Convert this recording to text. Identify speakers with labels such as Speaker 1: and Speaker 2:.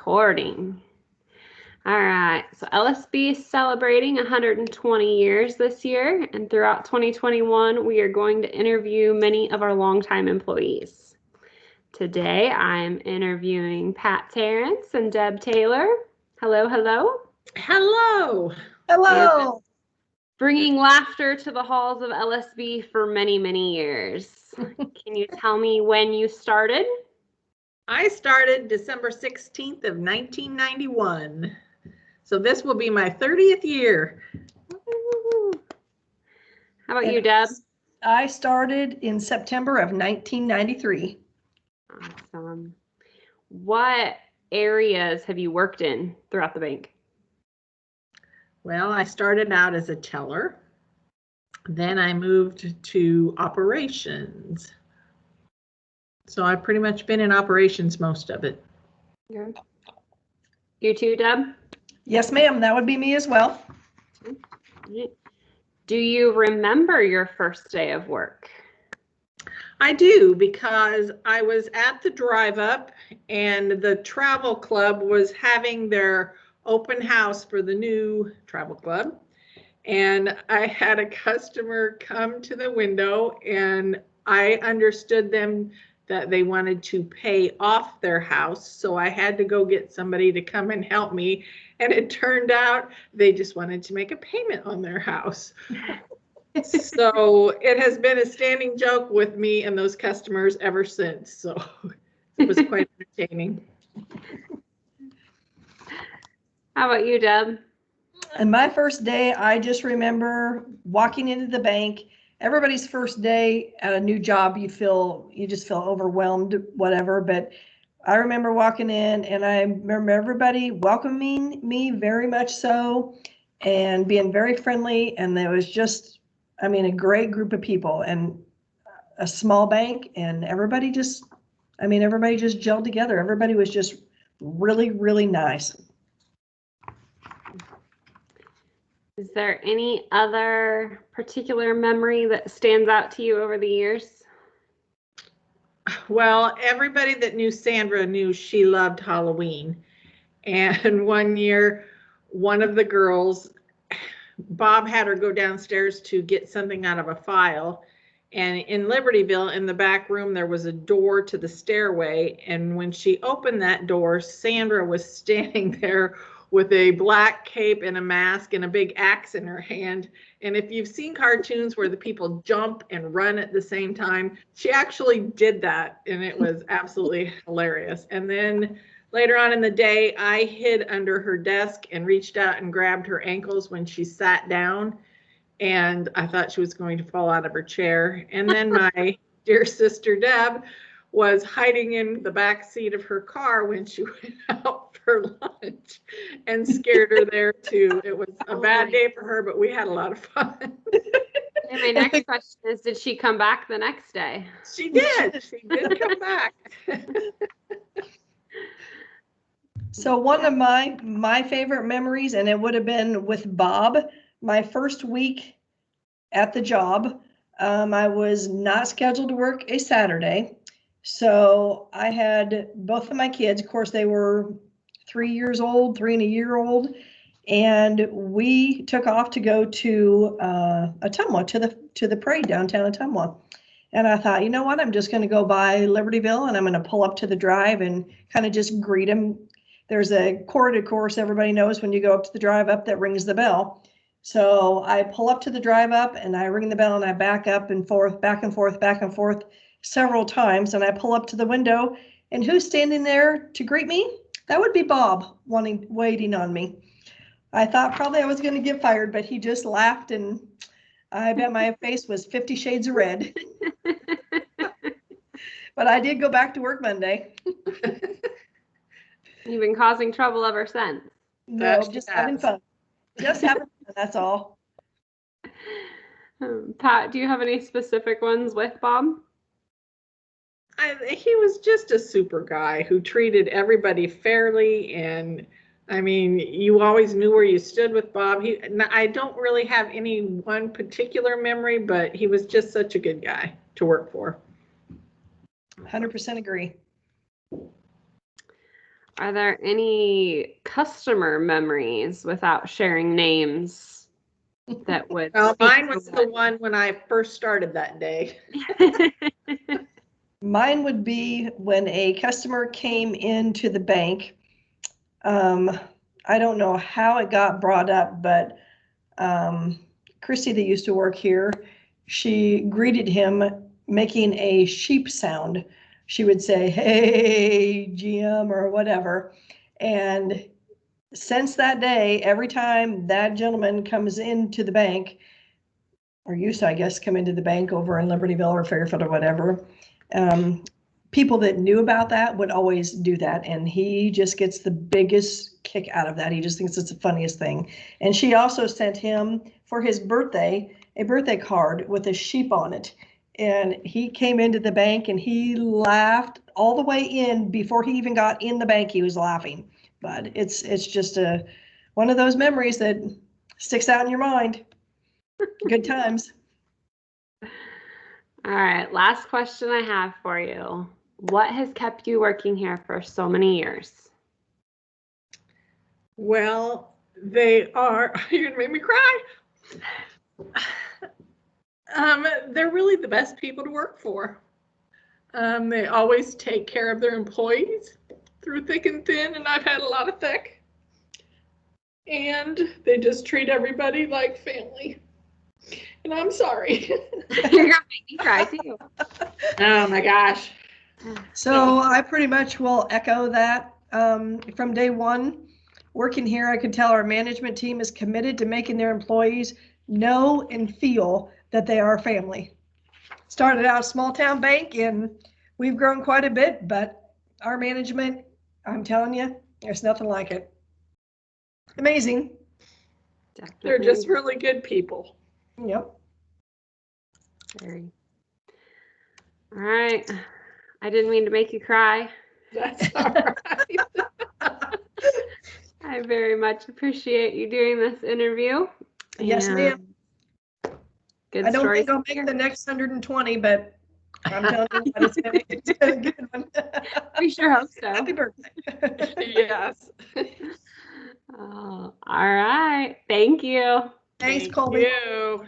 Speaker 1: recording. All right, so LSB is celebrating 120 years this year, and throughout 2021, we are going to interview many of our longtime employees. Today, I'm interviewing Pat Tarrence and Deb Taylor. Hello, hello.
Speaker 2: Hello.
Speaker 3: Hello.
Speaker 1: Bringing laughter to the halls of LSB for many, many years. Can you tell me when you started?
Speaker 2: I started December 16th of 1991. So this will be my 30th year.
Speaker 1: How about you, Deb?
Speaker 3: I started in September of 1993.
Speaker 1: Awesome. What areas have you worked in throughout the bank?
Speaker 2: Well, I started out as a teller. Then I moved to operations. So I've pretty much been in operations most of it.
Speaker 1: Good. You too, Deb?
Speaker 3: Yes, ma'am. That would be me as well.
Speaker 1: Do you remember your first day of work?
Speaker 2: I do, because I was at the drive up and the travel club was having their open house for the new travel club. And I had a customer come to the window and I understood them that they wanted to pay off their house. So I had to go get somebody to come and help me. And it turned out they just wanted to make a payment on their house. So it has been a standing joke with me and those customers ever since. So it was quite entertaining.
Speaker 3: How about you, Deb? And my first day, I just remember walking into the bank. Everybody's first day at a new job, you just feel overwhelmed, whatever. But I remember walking in and I remember everybody welcoming me very much so and being very friendly. And there was just, a great group of people and a small bank, and everybody just gelled together. Everybody was just really, really nice.
Speaker 1: Is there any other particular memory that stands out to you over the years?
Speaker 2: Well, everybody that knew Sandra knew she loved Halloween. And one year, one of the girls, Bob had her go downstairs to get something out of a file. And in Libertyville, in the back room, there was a door to the stairway. And when she opened that door, Sandra was standing there with a black cape and a mask and a big axe in her hand. And if you've seen cartoons where the people jump and run at the same time, she actually did that, and it was absolutely hilarious. And then later on in the day, I hid under her desk and reached out and grabbed her ankles when she sat down, and I thought she was going to fall out of her chair. And then my dear sister Deb was hiding in the back seat of her car when she went out for lunch and scared her there too. It was a bad day for her, but we had a lot of fun.
Speaker 1: And my next question is, did she come back the next day?
Speaker 2: She did. She did come back.
Speaker 3: So one of my favorite memories, and it would have been with Bob, my first week at the job, I was not scheduled to work a Saturday. So I had both of my kids, of course, they were 3 years old, 3 and a year old, and we took off to go to Ottumwa, to the parade downtown Ottumwa. And I thought, you know what, I'm just going to go by Libertyville and I'm going to pull up to the drive and kind of just greet them. There's a cord, of course, everybody knows when you go up to the drive up that rings the bell. So I pull up to the drive up and I ring the bell and I back up and forth, back and forth, back and forth several times. And I pull up to the window, and who's standing there to greet me? That would be Bob, waiting on me. I thought probably I was going to get fired, but he just laughed, and I bet my face was 50 shades of red. But I did go back to work Monday.
Speaker 1: You've been causing trouble ever since.
Speaker 3: No, just having fun. Just having fun, that's all.
Speaker 1: Pat, do you have any specific ones with Bob?
Speaker 2: He was just a super guy who treated everybody fairly, and you always knew where you stood with Bob. I don't really have any one particular memory, but he was just such a good guy to work for.
Speaker 3: 100% agree.
Speaker 1: Are there any customer memories without sharing names that would
Speaker 2: Well,
Speaker 1: speak
Speaker 2: mine
Speaker 1: to
Speaker 2: was the one when I first started that day.
Speaker 3: Mine would be when a customer came into the bank. I don't know how it got brought up, but Christy, that used to work here, she greeted him making a sheep sound. She would say, "Hey, GM," or whatever. And since that day, every time that gentleman comes into the bank, or used to, I guess, come into the bank over in Libertyville or Fairfield or whatever, people that knew about that would always do that. And he just gets the biggest kick out of that. He just thinks it's the funniest thing. And she also sent him for his birthday, a birthday card with a sheep on it. And he came into the bank and he laughed all the way in. Before he even got in the bank, he was laughing. But it's just one of those memories that sticks out in your mind. Good times.
Speaker 1: All right, last question I have for you. What has kept you working here for so many years?
Speaker 2: Well, they are, you're gonna make me cry. They're really the best people to work for. They always take care of their employees through thick and thin, and I've had a lot of thick. And they just treat everybody like family. And I'm sorry.
Speaker 1: You're gonna make me cry too.
Speaker 2: Oh my gosh.
Speaker 3: So I pretty much will echo that. From day one, working here, I could tell our management team is committed to making their employees know and feel that they are family. Started out a small town bank and we've grown quite a bit, but our management, I'm telling you, there's nothing like it. Amazing.
Speaker 2: They're just really good people.
Speaker 3: Yep.
Speaker 1: Very. All right. I didn't mean to make you cry.
Speaker 2: That's all right.
Speaker 1: I very much appreciate you doing this interview.
Speaker 3: Yes, ma'am.
Speaker 1: Good
Speaker 3: I don't
Speaker 1: stories.
Speaker 3: think I'll make the next 120, but I'm telling you what, it's a good one.
Speaker 1: We sure hope so.
Speaker 3: Happy birthday.
Speaker 2: Yes.
Speaker 1: All right. Thank you.
Speaker 3: Thanks,
Speaker 2: Thank
Speaker 3: Colby.
Speaker 2: you.